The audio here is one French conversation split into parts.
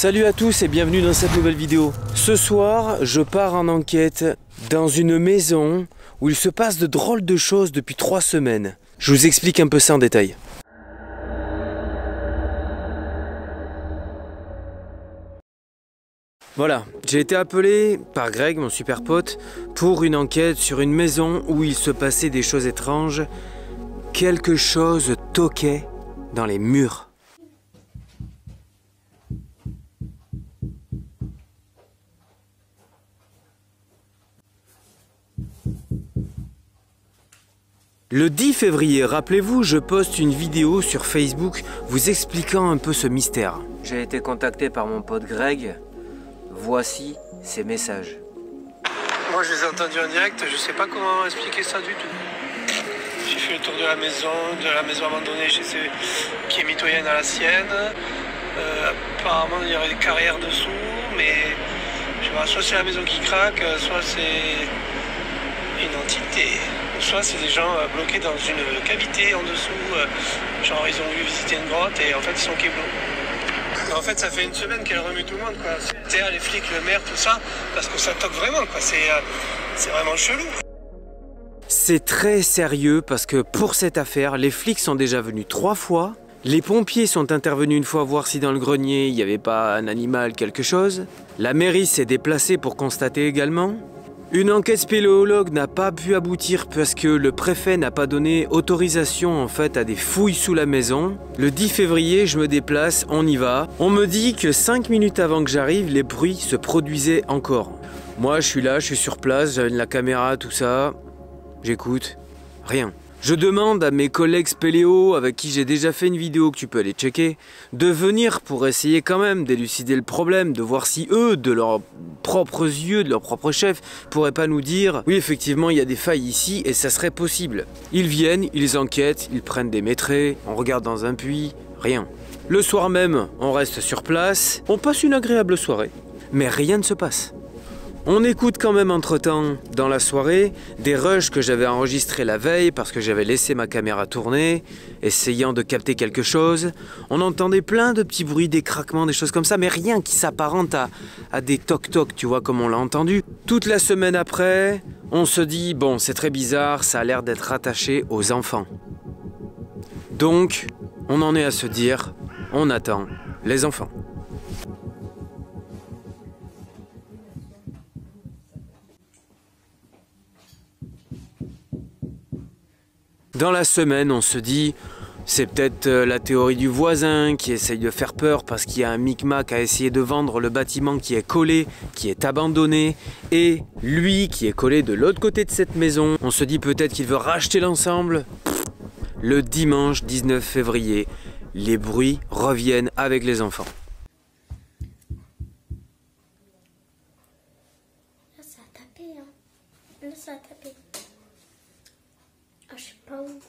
Salut à tous et bienvenue dans cette nouvelle vidéo. Ce soir, je pars en enquête dans une maison où il se passe de drôles de choses depuis 3 semaines. Je vous explique un peu ça en détail. Voilà, j'ai été appelé par Greg, mon super pote, pour une enquête sur une maison où il se passait des choses étranges. Quelque chose toquait dans les murs. Le 10 février, rappelez-vous, je poste une vidéo sur Facebook vous expliquant un peu ce mystère. J'ai été contacté par mon pote Greg. Voici ses messages. Moi je les ai entendus en direct, je sais pas comment expliquer ça du tout. J'ai fait le tour de la maison abandonnée chez ceux qui est mitoyenne à la sienne. Apparemment il y aurait des carrières dessous, mais je sais pas, soit c'est la maison qui craque, soit c'est une entité. Soit c'est des gens bloqués dans une cavité en dessous, genre ils ont voulu visiter une grotte et en fait ils sont kéblos. En fait ça fait une semaine qu'elle remue tout le monde, quoi. Les flics, le maire, tout ça, parce que ça toque vraiment, quoi. C'est vraiment chelou. C'est très sérieux parce que pour cette affaire, les flics sont déjà venus 3 fois. Les pompiers sont intervenus une fois voir si dans le grenier il n'y avait pas un animal, quelque chose. La mairie s'est déplacée pour constater également. Une enquête spéléologue n'a pas pu aboutir parce que le préfet n'a pas donné autorisation en fait à des fouilles sous la maison. Le 10 février, je me déplace, on y va. On me dit que 5 minutes avant que j'arrive, les bruits se produisaient encore. Moi, je suis là, je suis sur place, j'avais la caméra, tout ça. J'écoute, rien. Je demande à mes collègues spéléo, avec qui j'ai déjà fait une vidéo que tu peux aller checker, de venir pour essayer quand même d'élucider le problème, de voir si eux, de leurs propres yeux, de leur propre chef, pourraient pas nous dire « Oui, effectivement, il y a des failles ici et ça serait possible ». Ils viennent, ils enquêtent, ils prennent des métrés, on regarde dans un puits, rien. Le soir même, on reste sur place, on passe une agréable soirée, mais rien ne se passe. On écoute quand même entre-temps, dans la soirée, des rushs que j'avais enregistrés la veille parce que j'avais laissé ma caméra tourner, essayant de capter quelque chose. On entendait plein de petits bruits, des craquements, des choses comme ça, mais rien qui s'apparente à des toc-toc, tu vois, comme on l'a entendu. Toute la semaine après, on se dit, bon, c'est très bizarre, ça a l'air d'être rattaché aux enfants. Donc, on en est à se dire, on attend les enfants. Dans la semaine, on se dit, c'est peut-être la théorie du voisin qui essaye de faire peur parce qu'il y a un micmac à essayer de vendre le bâtiment qui est collé, qui est abandonné, et lui qui est collé de l'autre côté de cette maison. On se dit peut-être qu'il veut racheter l'ensemble. Le dimanche 19 février, les bruits reviennent avec les enfants. Là, ça a tapé, hein. Là, ça a tapé. Ah, je sais pas où.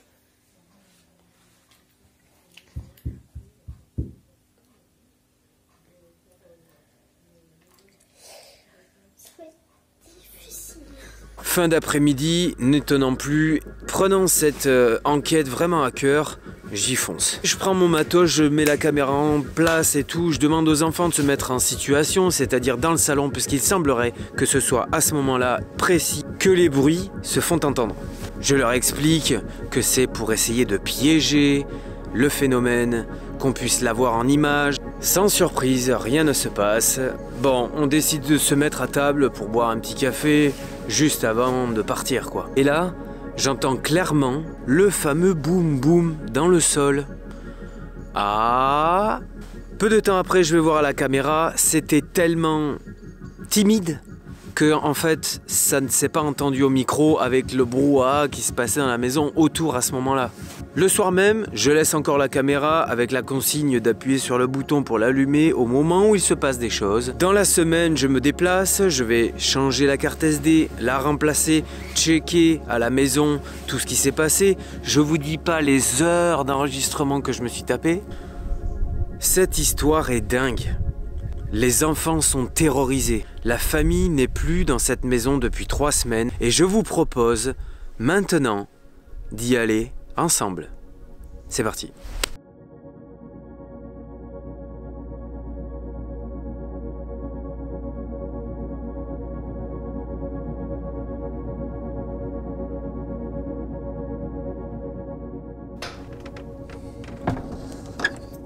Ça va être difficile. Fin d'après-midi, n'étonnant plus, prenant cette enquête vraiment à cœur, j'y fonce. Je prends mon matos, je mets la caméra en place et tout, je demande aux enfants de se mettre en situation, c'est-à-dire dans le salon, puisqu'il semblerait que ce soit à ce moment-là précis que les bruits se font entendre. Je leur explique que c'est pour essayer de piéger le phénomène, qu'on puisse l'avoir en image. Sans surprise, rien ne se passe. Bon, on décide de se mettre à table pour boire un petit café, juste avant de partir, quoi. Et là, j'entends clairement le fameux boum boum dans le sol. Ah! Peu de temps après, je vais voir à la caméra, c'était tellement timide que en fait, ça ne s'est pas entendu au micro avec le brouhaha qui se passait dans la maison autour à ce moment-là. Le soir même, je laisse encore la caméra avec la consigne d'appuyer sur le bouton pour l'allumer au moment où il se passe des choses. Dans la semaine, je me déplace, je vais changer la carte SD, la remplacer, checker à la maison tout ce qui s'est passé. Je vous dis pas les heures d'enregistrement que je me suis tapé. Cette histoire est dingue. Les enfants sont terrorisés. La famille n'est plus dans cette maison depuis 3 semaines et je vous propose maintenant d'y aller ensemble. C'est parti.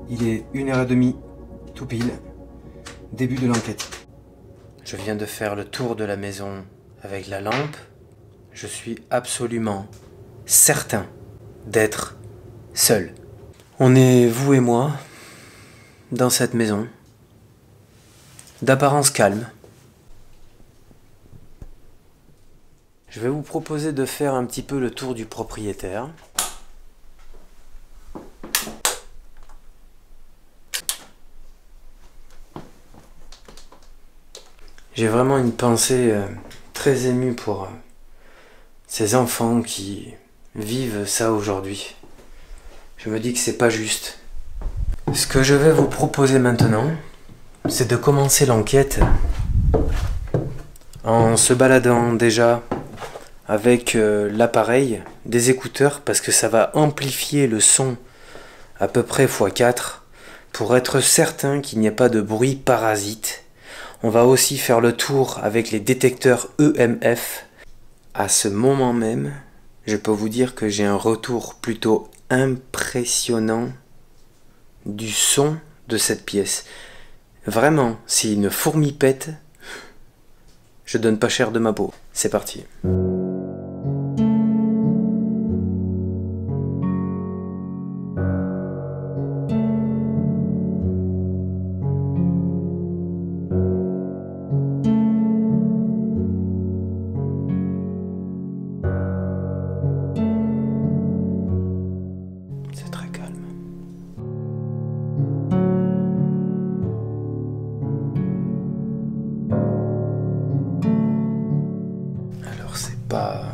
Il est 1h30, tout pile, début de l'enquête. Je viens de faire le tour de la maison avec la lampe. Je suis absolument certain d'être seul. On est, vous et moi, dans cette maison, d'apparence calme. Je vais vous proposer de faire un petit peu le tour du propriétaire. J'ai vraiment une pensée très émue pour ces enfants qui vivent ça aujourd'hui. Je me dis que c'est pas juste. Ce que je vais vous proposer maintenant, c'est de commencer l'enquête en se baladant déjà avec l'appareil, des écouteurs, parce que ça va amplifier le son à peu près x4 pour être certain qu'il n'y ait pas de bruit parasite. On va aussi faire le tour avec les détecteurs EMF. À ce moment même, je peux vous dire que j'ai un retour plutôt impressionnant du son de cette pièce. Vraiment, si une fourmi pète, je donne pas cher de ma peau. C'est parti. C'est très calme. Alors c'est pas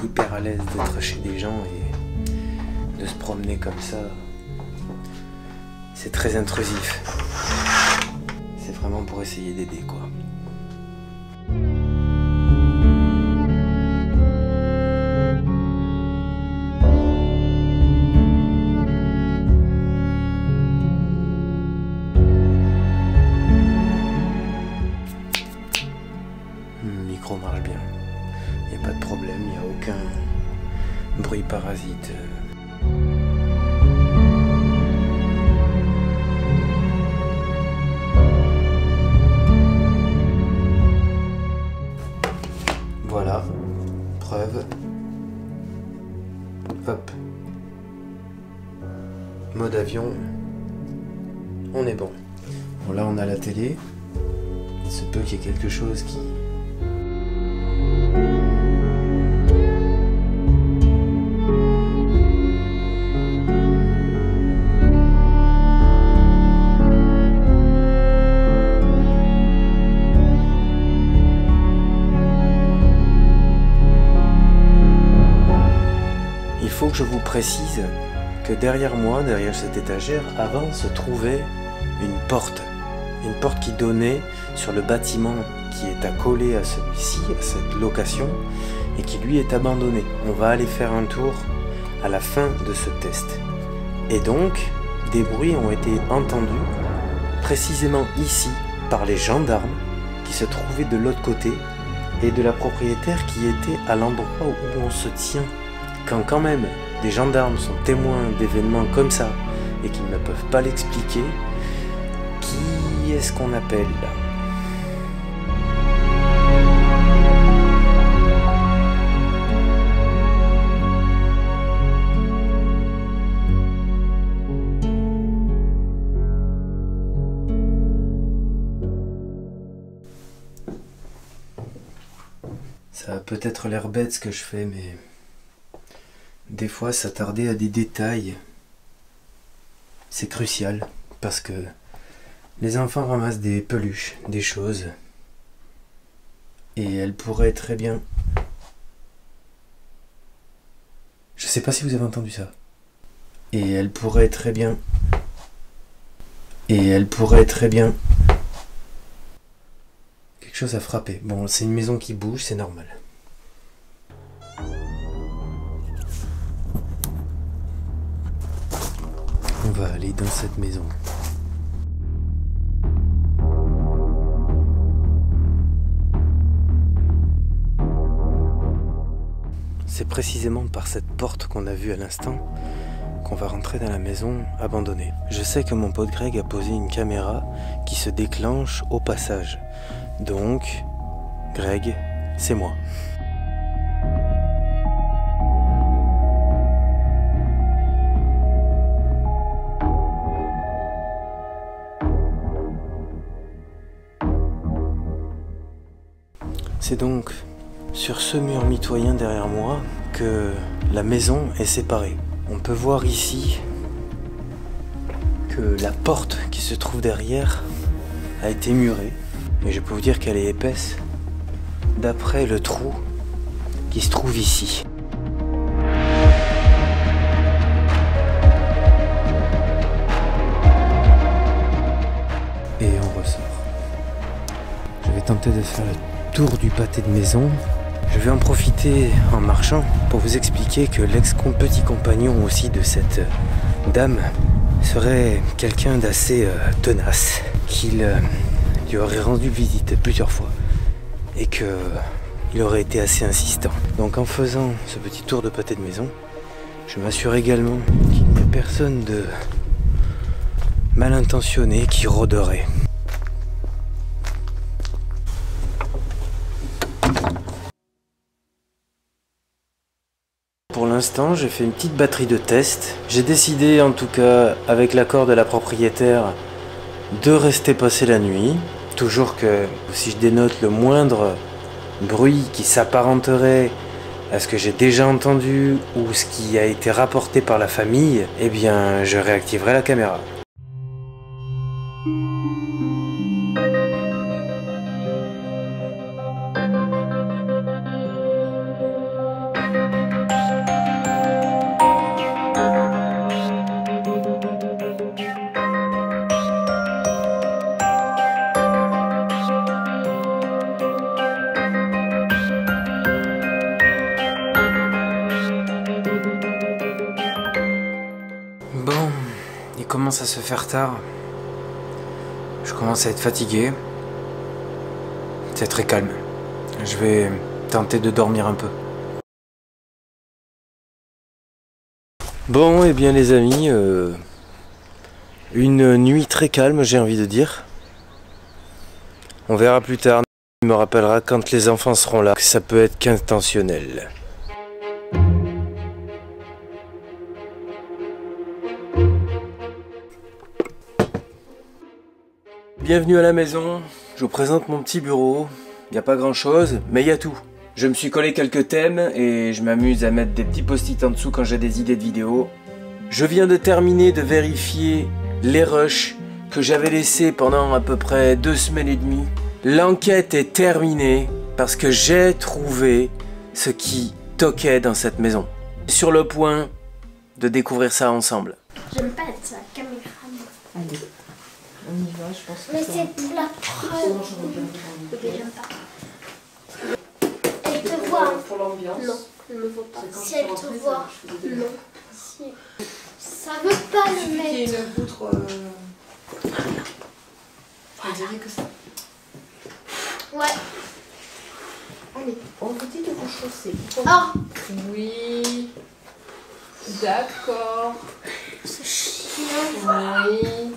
hyper à l'aise d'être chez des gens et de se promener comme ça. C'est très intrusif. C'est vraiment pour essayer d'aider quoi. Le micro marche bien. Il n'y a pas de problème, il n'y a aucun bruit parasite. Voilà, preuve. Hop. Mode avion. On est bon. Bon là on a la télé. Il se peut qu'il y ait quelque chose qui... Il faut que je vous précise que derrière moi, derrière cette étagère, avant se trouvait une porte. Une porte qui donnait sur le bâtiment qui est accolé à celui-ci, à cette location, et qui lui est abandonné. On va aller faire un tour à la fin de ce test. Et donc, des bruits ont été entendus précisément ici par les gendarmes qui se trouvaient de l'autre côté et de la propriétaire qui était à l'endroit où on se tient. Quand même des gendarmes sont témoins d'événements comme ça et qu'ils ne peuvent pas l'expliquer, qui est-ce qu'on appelle là ? Ça a peut-être l'air bête ce que je fais, mais des fois s'attarder à des détails, c'est crucial, parce que les enfants ramassent des peluches, des choses, et elles pourraient très bien... Je sais pas si vous avez entendu ça. Et elles pourraient très bien... Quelque chose a frappé. Bon, c'est une maison qui bouge, c'est normal. On va aller dans cette maison. C'est précisément par cette porte qu'on a vue à l'instant on va rentrer dans la maison abandonnée. Je sais que mon pote Greg a posé une caméra qui se déclenche au passage. Donc, Greg, c'est moi. C'est donc sur ce mur mitoyen derrière moi que la maison est séparée. On peut voir ici que la porte qui se trouve derrière a été murée. Et je peux vous dire qu'elle est épaisse d'après le trou qui se trouve ici. Et on ressort. Je vais tenter de faire le tour du pâté de maison. Je vais en profiter en marchant pour vous expliquer que l'ex-petit compagnon aussi de cette dame serait quelqu'un d'assez tenace, qu'il lui aurait rendu visite plusieurs fois et qu'il aurait été assez insistant. Donc en faisant ce petit tour de pâté de maison, je m'assure également qu'il n'y a personne de mal intentionné qui rôderait. Pour l'instant, j'ai fait une petite batterie de test. J'ai décidé, en tout cas, avec l'accord de la propriétaire, de rester passer la nuit. Toujours que, si je dénote le moindre bruit qui s'apparenterait à ce que j'ai déjà entendu ou ce qui a été rapporté par la famille, eh bien, je réactiverai la caméra. Bon, il commence à se faire tard. Je commence à être fatigué. C'est très calme. Je vais tenter de dormir un peu. Bon, et bien les amis, une nuit très calme, j'ai envie de dire. On verra plus tard. Il me rappellera quand les enfants seront là que ça peut être qu'intentionnel. Bienvenue à la maison, je vous présente mon petit bureau. Il n'y a pas grand chose, mais il y a tout. Je me suis collé quelques thèmes et je m'amuse à mettre des petits post-it en dessous quand j'ai des idées de vidéos. Je viens de terminer de vérifier les rushs que j'avais laissés pendant à peu près 2 semaines et demie. L'enquête est terminée parce que j'ai trouvé ce qui toquait dans cette maison. Sur le point de découvrir ça ensemble. J'aime pas être sa caméra. Allez, on y va, je pense. Mais c'est la preuve. Ok, j'aime pas. Elle te voit. Pour l'ambiance. Non, elle me voit pas. Si elle te voit, non. Si. Ça veut pas le mettre. Il y a une poutre. On dirait que ça. Ouais. Allez, on vous dit de vous chausser. Oh, Oui. D'accord. c'est chiant. Oui.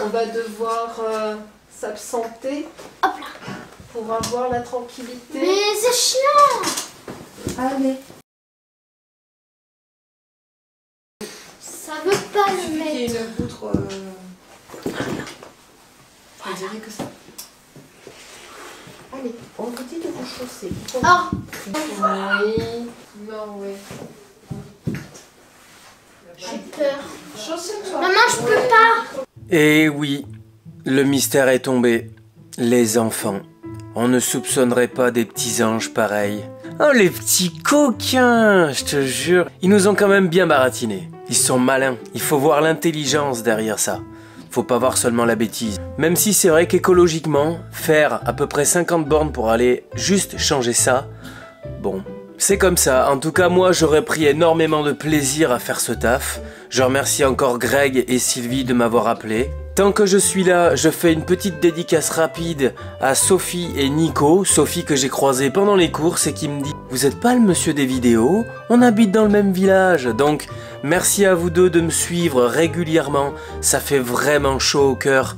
On va devoir s'absenter Hop là. pour avoir la tranquillité. Mais c'est chiant. Allez. Ça veut pas le Il y a mettre. une poutre. On dirait que ça. Allez, on vous dit de vous chausser. Oh, Oui. Non, oui. j'ai peur. Chaussez-toi. Maman, je peux pas. Et oui, le mystère est tombé. Les enfants. On ne soupçonnerait pas des petits anges pareils. Oh, les petits coquins, je te jure. Ils nous ont quand même bien baratinés. Ils sont malins. Il faut voir l'intelligence derrière ça. Faut pas voir seulement la bêtise. Même si c'est vrai qu'écologiquement, faire à peu près 50 bornes pour aller juste changer ça, bon, C'est comme ça, en tout cas moi j'aurais pris énormément de plaisir à faire ce taf. Je remercie encore Greg et Sylvie de m'avoir appelé. Tant que je suis là, je fais une petite dédicace rapide à Sophie et Nico. Sophie que j'ai croisé pendant les courses et qui me dit « Vous êtes pas le monsieur des vidéos? On habite dans le même village !» Donc merci à vous deux de me suivre régulièrement, ça fait vraiment chaud au cœur.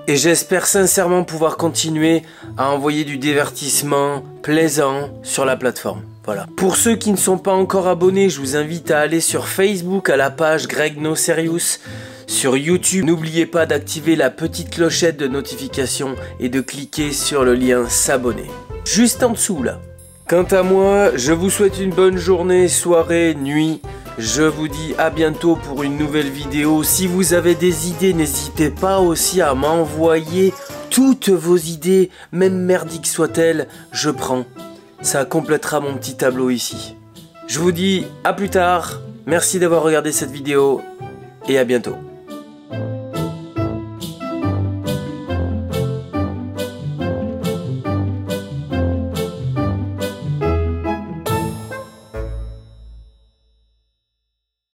Et j'espère sincèrement pouvoir continuer à envoyer du divertissement plaisant sur la plateforme. Voilà. Pour ceux qui ne sont pas encore abonnés, je vous invite à aller sur Facebook à la page Greg No Serious. Sur YouTube, n'oubliez pas d'activer la petite clochette de notification et de cliquer sur le lien s'abonner. Juste en dessous là. Quant à moi, je vous souhaite une bonne journée, soirée, nuit. Je vous dis à bientôt pour une nouvelle vidéo. Si vous avez des idées, n'hésitez pas aussi à m'envoyer toutes vos idées, même merdiques soient-elles, je prends. Ça complétera mon petit tableau ici. Je vous dis à plus tard, merci d'avoir regardé cette vidéo et à bientôt.